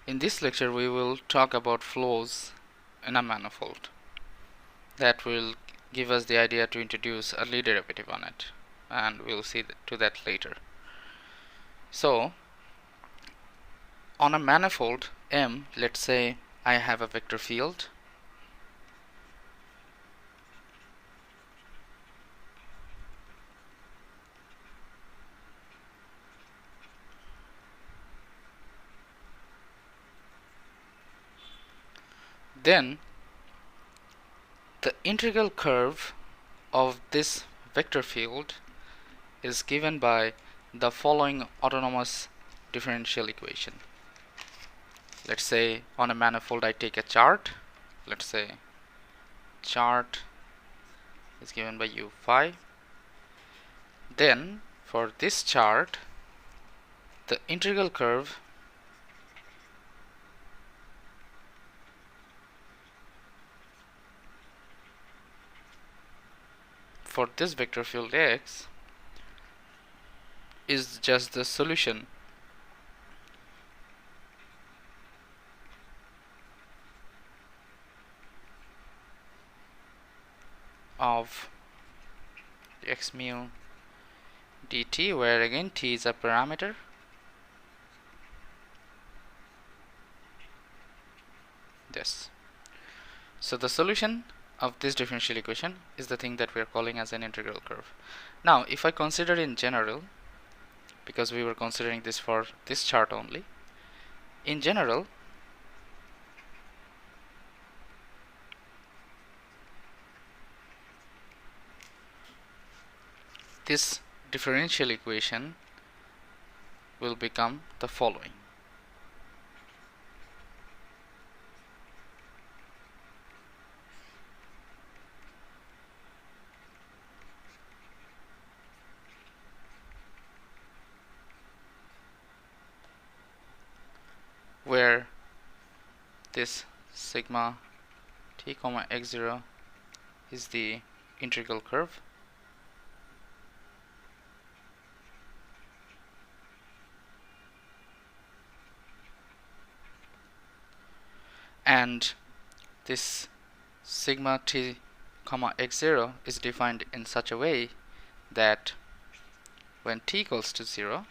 In this lecture we will talk about flows in a manifold. That will give us the idea to introduce a Lie derivative on it, and we'll see to that later. So on a manifold M, let's say I have a vector field then the integral curve of this vector field is given by the following autonomous differential equation. Let's say on a manifold I take a chart. Let's say chart is given by u phi. Then for this chart the integral curve for this vector field x is just the solution of x mu dt, where again t is a parameter, this. So the solution of this differential equation is the thing that we are calling as an integral curve. Now if I consider in general, because we were considering this for this chart only, in general this differential equation will become the following. Where this sigma t comma x0 is the integral curve, and this sigma t comma x0 is defined in such a way that when t equals to 0,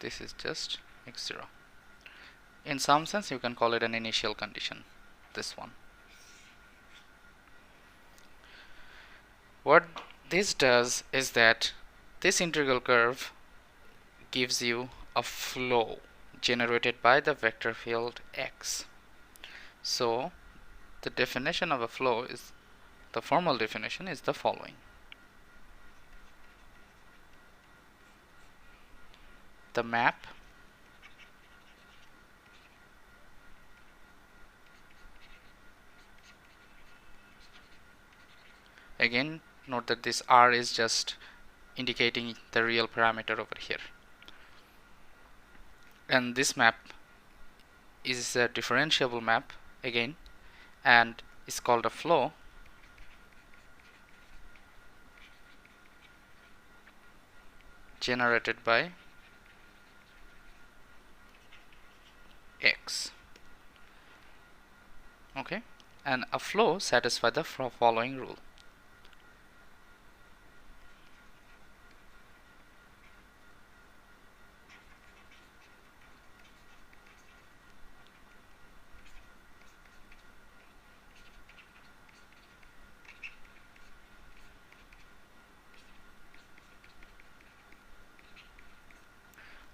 this is just x0. In some sense you can call it an initial condition, this one. What this does is that this integral curve gives you a flow generated by the vector field x. So the definition of a flow is, the formal definition is the following. The map again, note that this r is just indicating the real parameter over here, and this map is a differentiable map again and is called a flow generated by x. Okay, and a flow satisfies the following rule.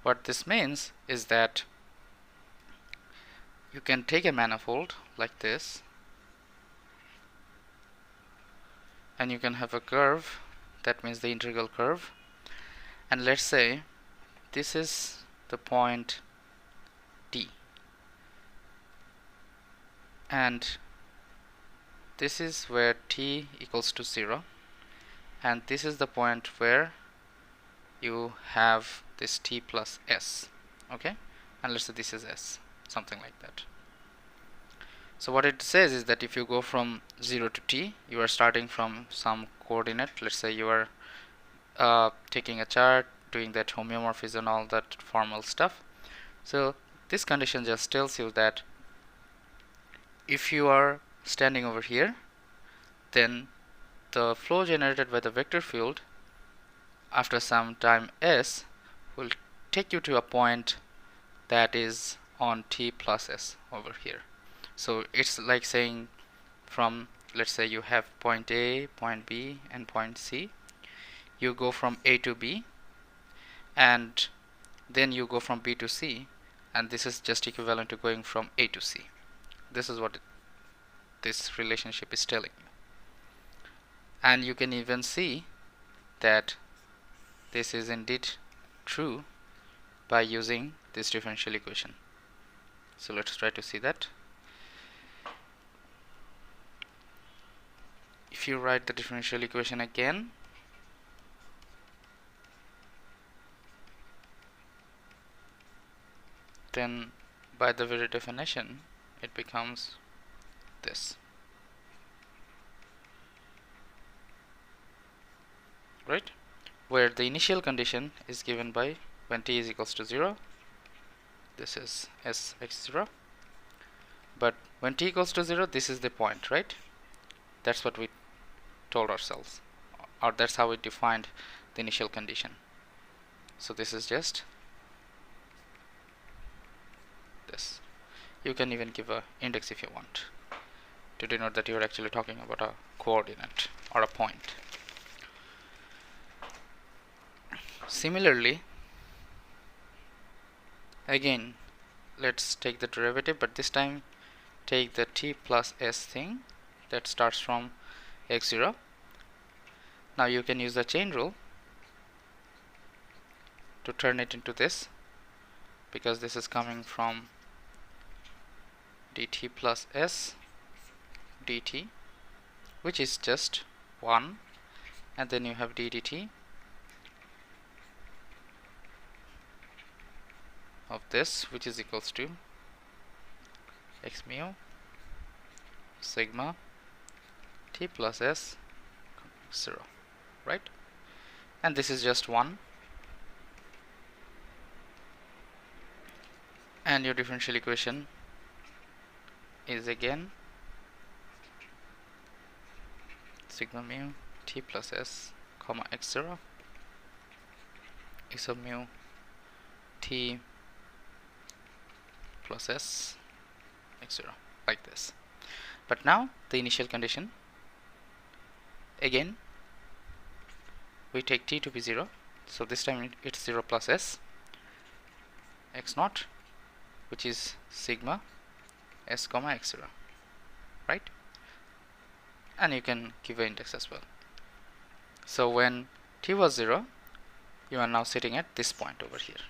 What this means is that you can take a manifold like this and you can have a curve, that means the integral curve, and let's say this is the point D and this is where t equals to 0, and this is the point where you have this t plus s. Okay, and let's say this is s, something like that. So what it says is that if you go from 0 to t, you are starting from some coordinate. Let's say you are taking a chart, doing that homeomorphism and all that formal stuff. So this condition just tells you that if you are standing over here, then the flow generated by the vector field after some time s will take you to a point that is on t plus s over here. So it's like saying, from, let's say you have point A, point B and point C. You go from A to B and then you go from B to C, and this is just equivalent to going from A to C. This is what this relationship is telling you. And you can even see that this is indeed true by using this differential equation. So let's try to see that. If you write the differential equation again, then by the very definition it becomes this, right? Where the initial condition is given by when t is equals to 0, this is sx0, but when t equals to 0, this is the point, right? That's what we told ourselves, or that's how we defined the initial condition. So this is just this. You can even give a index if you want to denote that you're actually talking about a coordinate or a point. Similarly, again, let's take the derivative, but this time take the t plus s thing that starts from x0. Now you can use the chain rule to turn it into this, because this is coming from dt plus s dt, which is just 1, and then you have ddt of this, which is equals to x mu sigma t plus s 0, right? And this is just 1, and your differential equation is again sigma mu t plus s comma x0 is of mu t plus s x0, like this. But now the initial condition, again we take t to be 0, so this time it's 0 plus s x naught, which is sigma s comma x0, right? And you can give an index as well. So when t was 0, you are now sitting at this point over here.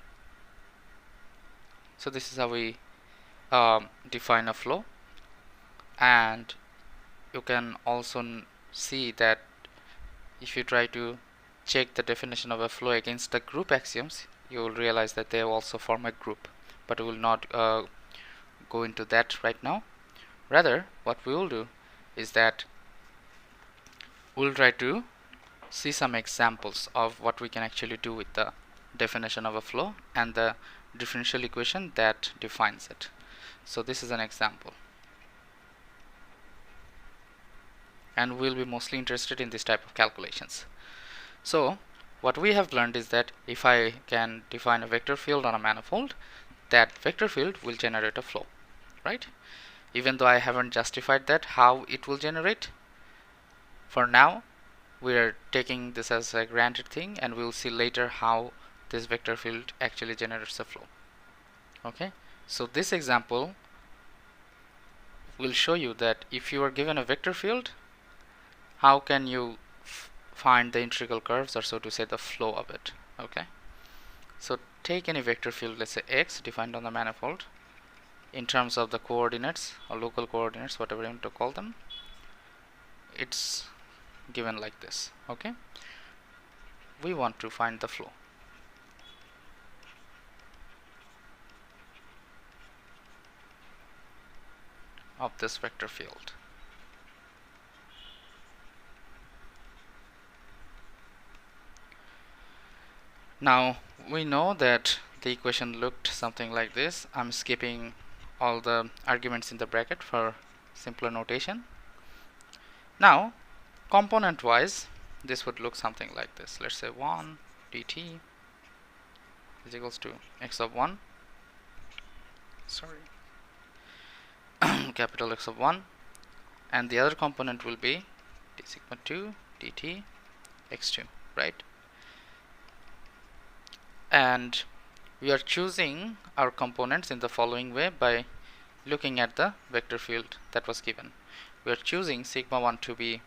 So this is how we define a flow. And you can also see that if you try to check the definition of a flow against the group axioms, you will realize that they also form a group, but we will not go into that right now. Rather, what we will do is that we'll try to see some examples of what we can actually do with the definition of a flow and the differential equation that defines it. So this is an example, and we'll be mostly interested in this type of calculations. So what we have learned is that if I can define a vector field on a manifold, that vector field will generate a flow, right? Even though I haven't justified that how it will generate, for now we are taking this as a granted thing, and we'll see later how this vector field actually generates a flow. Okay, so this example will show you that if you are given a vector field, how can you find the integral curves, or so to say the flow of it. Okay, so take any vector field, let's say x, defined on the manifold in terms of the coordinates or local coordinates, whatever you want to call them. It's given like this. Okay, we want to find the flow. Of this vector field. Now we know that the equation looked something like this. I'm skipping all the arguments in the bracket for simpler notation. Now component wise, this would look something like this. Let's say 1 dt is equals to x of 1, sorry, capital X of 1, and the other component will be d sigma 2 dt x2, right? And we are choosing our components in the following way by looking at the vector field that was given. We are choosing sigma 1 to be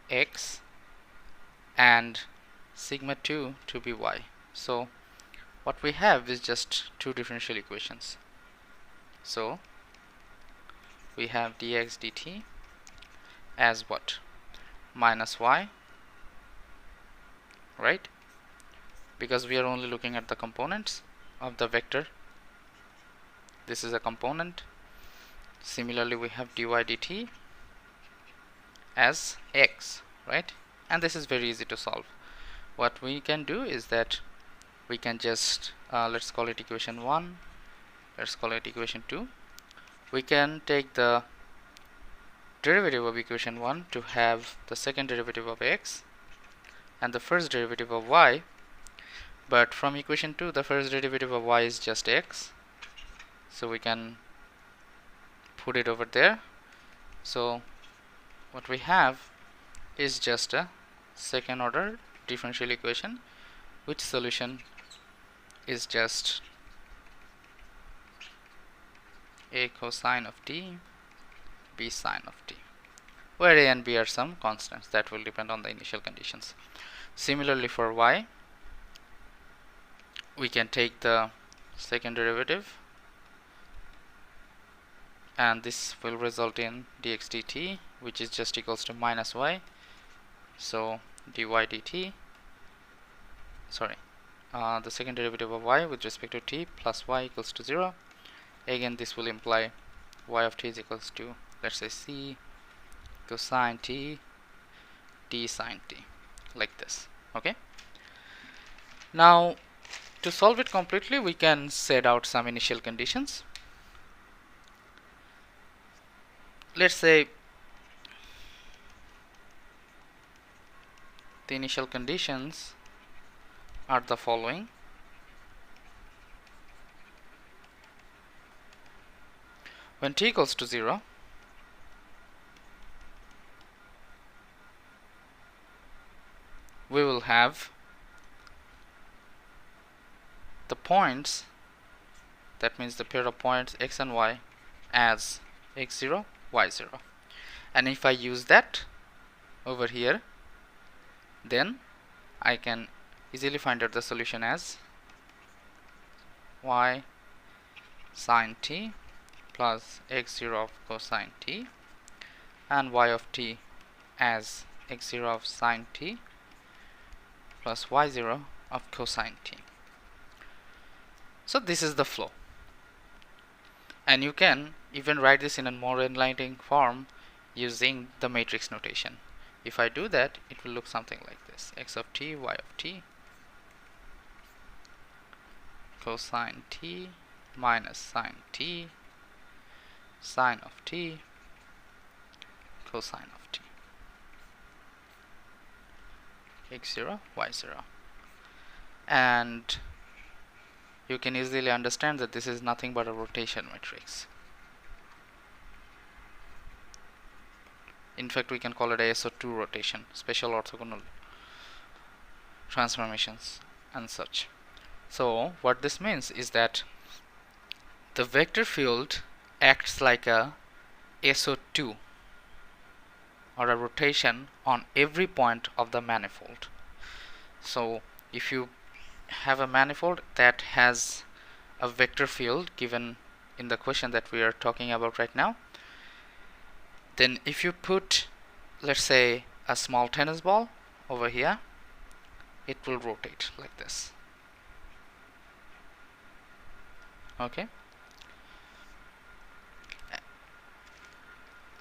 x and sigma 2 to be y. So what we have is just two differential equations. So we have dx dt as what? Minus y, right? Because we are only looking at the components of the vector. This is a component. Similarly, we have dy dt as x, right? And this is very easy to solve. What we can do is that we can just let's call it equation 1, let's call it equation 2. We can take the derivative of equation 1 to have the second derivative of x and the first derivative of y, but from equation 2 the first derivative of y is just x, so we can put it over there. So what we have is just a second order differential equation which solution is just a cosine of t, b sine of t, where a and b are some constants that will depend on the initial conditions. Similarly for y, we can take the second derivative and this will result in dx dt, which is just equals to minus y. So dy dt, sorry, the second derivative of y with respect to t plus y equals to 0. Again, this will imply y of t is equals to, let's say, c cosine t d sine t, like this. Okay, now to solve it completely, we can set out some initial conditions. Let's say the initial conditions are the following. When t equals to 0, we will have the points, that means the pair of points x and y, as x0, y0. And if I use that over here, then I can easily find out the solution as y sine t plus x0 of cosine t and y of t as x0 of sine t plus y0 of cosine t. So this is the flow, and you can even write this in a more enlightening form using the matrix notation. If I do that, it will look something like this: x of t, y of t, cosine t minus sine t, sine of t, cosine of t, x0, y0. And you can easily understand that this is nothing but a rotation matrix. In fact, we can call it a SO2 rotation, special orthogonal transformations and such. So what this means is that the vector field acts like a SO2 or a rotation on every point of the manifold. So if you have a manifold that has a vector field given in the question that we are talking about right now, then if you put, let's say, a small tennis ball over here, it will rotate like this. Okay,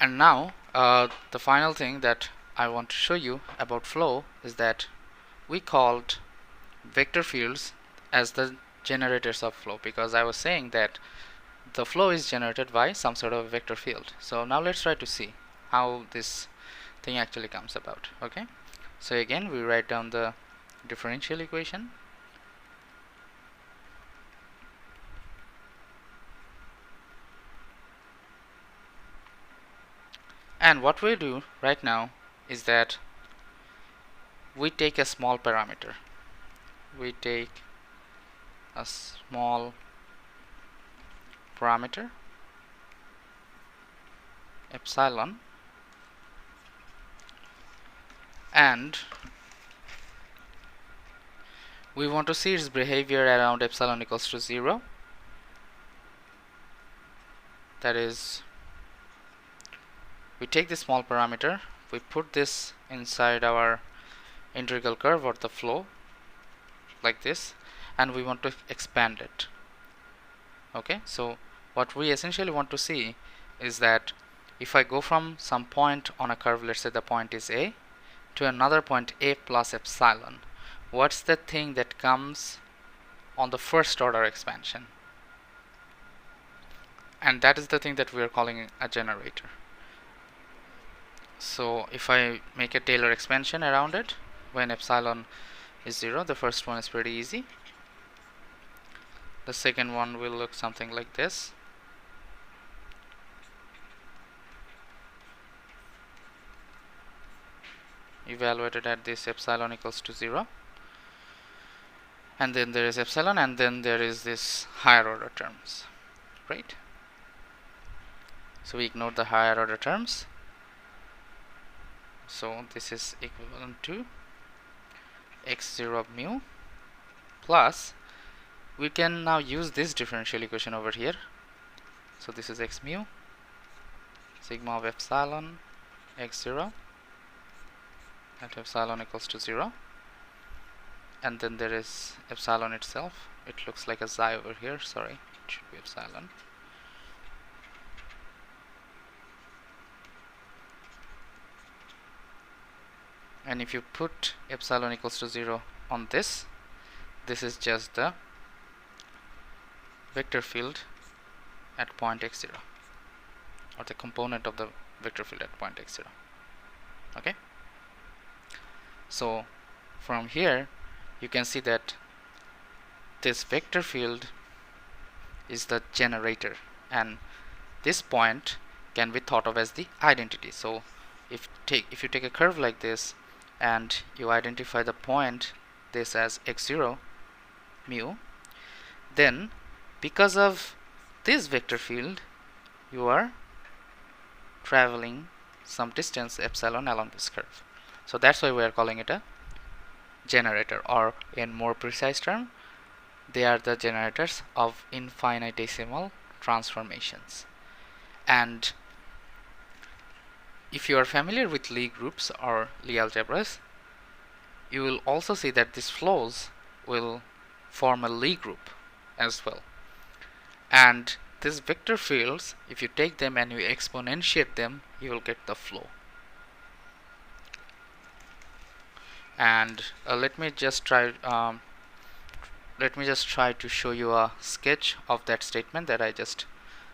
and now the final thing that I want to show you about flow is that we called vector fields as the generators of flow, because I was saying that the flow is generated by some sort of vector field. So now let's try to see how this thing actually comes about. Okay, so again we write down the differential equation. And what we do right now is that we take a small parameter. We take a small parameter, epsilon, and we want to see its behavior around epsilon equals to 0. That is, we take this small parameter, we put this inside our integral curve or the flow like this, and we want to expand it. Okay, so what we essentially want to see is that if I go from some point on a curve, let's say the point is A, to another point A plus epsilon, what's the thing that comes on the first order expansion? And that is the thing that we are calling a generator. So if I make a Taylor expansion around it when epsilon is 0, the first one is pretty easy. The second one will look something like this. Evaluated at this epsilon equals to 0. And then there is epsilon, and then there is this higher order terms, right? So we ignore the higher order terms. So this is equivalent to x0 of mu plus, we can now use this differential equation over here. So this is x mu sigma of epsilon x0 at epsilon equals to 0, and then there is epsilon itself. It looks like a xi over here, sorry, it should be epsilon. And if you put epsilon equals to 0 on this, this is just the vector field at point x0, or the component of the vector field at point x0. Okay, so from here you can see that this vector field is the generator, and this point can be thought of as the identity. So if you take a curve like this and you identify the point this as x0 mu, then because of this vector field you are traveling some distance epsilon along this curve. So that's why we are calling it a generator, or in more precise term, they are the generators of infinitesimal transformations. And if you are familiar with Lie groups or Lie algebras, you will also see that these flows will form a Lie group as well. And these vector fields, if you take them and you exponentiate them, you will get the flow. And let me just try to show you a sketch of that statement that I just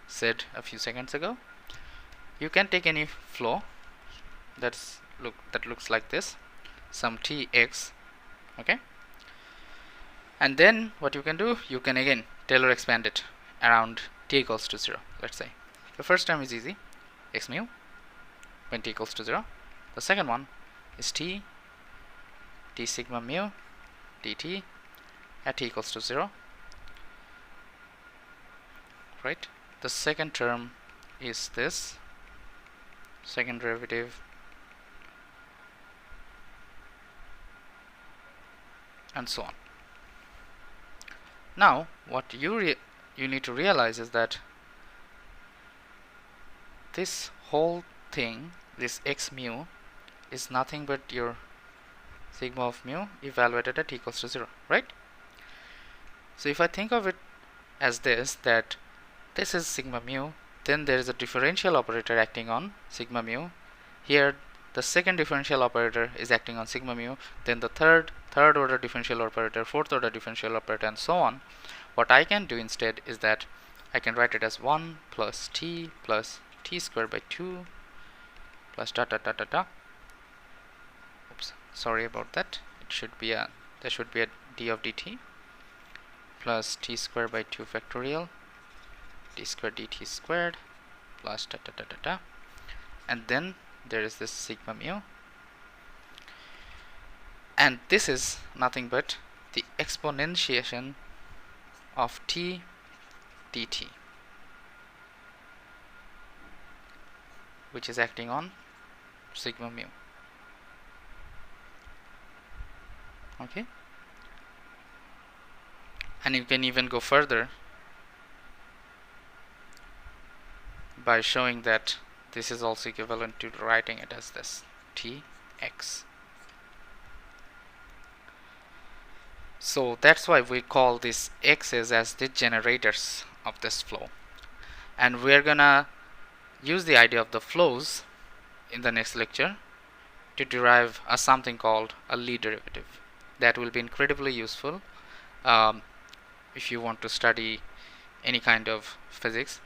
said a few seconds ago. You can take any flow that looks like this, some Tx, okay, and then what you can do, you can again Taylor expand it around t equals to 0. Let's say the first term is easy, x mu when t equals to 0. The second one is t sigma mu dt at t equals to 0, right? The second term is this second derivative, and so on. Now what you need to realize is that this whole thing, this x mu, is nothing but your sigma of mu evaluated at t equals to 0, right? So if I think of it as this, that this is sigma mu, then there is a differential operator acting on sigma mu. Here the second differential operator is acting on sigma mu, then the third order differential operator, fourth order differential operator, and so on. What I can do instead is that I can write it as 1 plus t squared by 2 plus dot dot dot dot dot. Oops, sorry about that. There should be a d of dt plus t squared by 2 factorial d squared dt squared plus dot dot dot dot dot. And then there is this sigma mu, and this is nothing but the exponentiation of t dt, which is acting on sigma mu. Okay, and you can even go further by showing that this is also equivalent to writing it as this tx. So that's why we call these x's as the generators of this flow, and we're gonna use the idea of the flows in the next lecture to derive a something called a Lie derivative. That will be incredibly useful if you want to study any kind of physics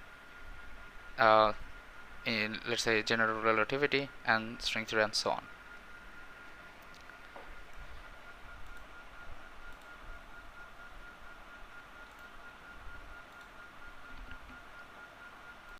in, let's say, general relativity and string theory and so on.